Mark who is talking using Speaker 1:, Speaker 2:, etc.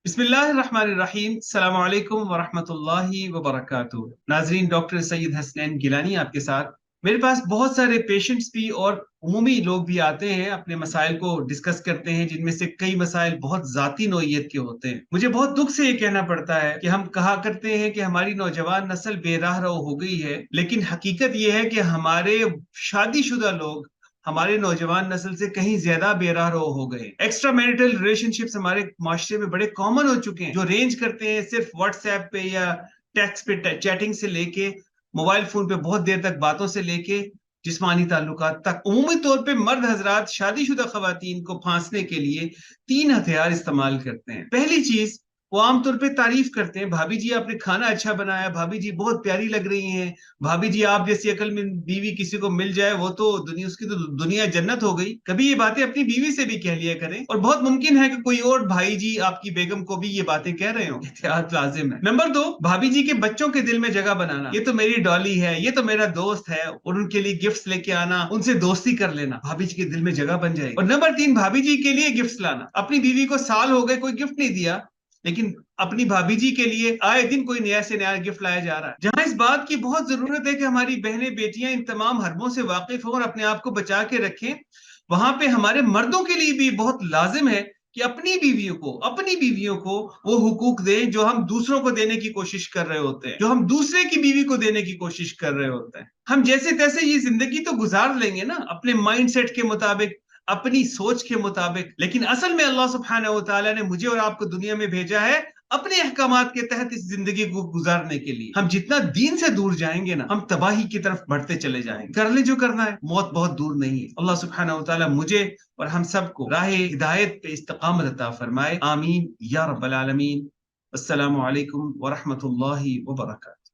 Speaker 1: बिस्मिल्लाहिर्रहमानिर्रहीम। अस्सलाम वालेकुम वरहमतुल्लाहि वबरकातुहू। नाजरीन, डॉक्टर सैयद हसनैन गिलानी आपके साथ। मेरे पास बहुत सारे पेशेंट्स भी और उमूमी लोग भी आते हैं, अपने मसाइल को डिस्कस करते हैं, जिनमें से कई मसाइल बहुत जाती नौइयत के होते हैं। मुझे बहुत दुख से ये कहना पड़ता है कि हम कहा करते हैं कि हमारी नौजवान नस्ल बेराह रो हो गई है, लेकिन हकीकत ये है कि हमारे शादीशुदा लोग हमारे नौजवान नस्ल से कहीं ज्यादा बेराह हो गए। एक्स्ट्रा मैरिटल रिलेशनशिप्स हमारे माशरे में बड़े कॉमन हो चुके हैं, जो रेंज करते हैं सिर्फ व्हाट्सएप पे या टेक्स्ट पे चैटिंग से लेके मोबाइल फोन पे बहुत देर तक बातों से लेके जिस्मानी ताल्लुकात तक। उमूमी तौर पे मर्द हजरात शादीशुदा खवातीन को फांसने के लिए तीन हथियार इस्तेमाल करते हैं। पहली चीज, वो आमतौर पे तारीफ करते हैं, भाभी जी आपने खाना अच्छा बनाया, भाभी जी बहुत प्यारी लग रही हैं, भाभी जी आप जैसी अकल में बीवी किसी को मिल जाए वो तो दुनिया, उसकी तो दुनिया जन्नत हो गई। कभी ये बातें अपनी बीवी से भी कह लिया करें, और बहुत मुमकिन है कि कोई और भाई जी आपकी बेगम को भी ये बातें कह रहे हो। एहतियात लाजिम है। नंबर दो, भाभी जी के बच्चों के दिल में जगह बनाना। ये तो मेरी डॉली है, ये तो मेरा दोस्त है, और उनके लिए गिफ्ट लेके आना, उनसे दोस्ती कर लेना, भाभी जी के दिल में जगह बन जाएगी। और नंबर तीन, भाभी जी के लिए गिफ्ट लाना। अपनी बीवी को साल हो गए कोई गिफ्ट नहीं दिया, लेकिन अपनी भाभी जी के लिए आए दिन कोई नया से नया गिफ्ट लाया जा रहा है। जहां इस बात की बहुत जरूरत है कि हमारी बहनें बेटियां इन तमाम हरबों से वाकिफ हों और अपने आप को बचा के रखें, वहां पे हमारे मर्दों के लिए भी बहुत लाजिम है कि अपनी बीवियों को वो हुकूक दें जो हम दूसरों को देने की कोशिश कर रहे होते हैं, जो हम दूसरे की बीवी को देने की कोशिश कर रहे होते हैं। हम जैसे तैसे ये जिंदगी तो गुजार लेंगे ना, अपने माइंड सेट के मुताबिक, अपनी सोच के मुताबिक, लेकिन असल में अल्लाह सुब्हानहू व तआला ने मुझे और आपको दुनिया में भेजा है अपने अहकामात के तहत इस जिंदगी को गुजारने के लिए। हम जितना दीन से दूर जाएंगे ना, हम तबाही की तरफ बढ़ते चले जाएंगे। कर ले जो करना है, मौत बहुत दूर नहीं है। अल्लाह सुब्हानहू व तआला मुझे और हम सबको राह हिदायत पे इस्तकामत अता फरमाए। आमीन या रब्बल आलमीन। अस्सलामु अलैकुम व रहमतुल्लाहि व बरकातहू।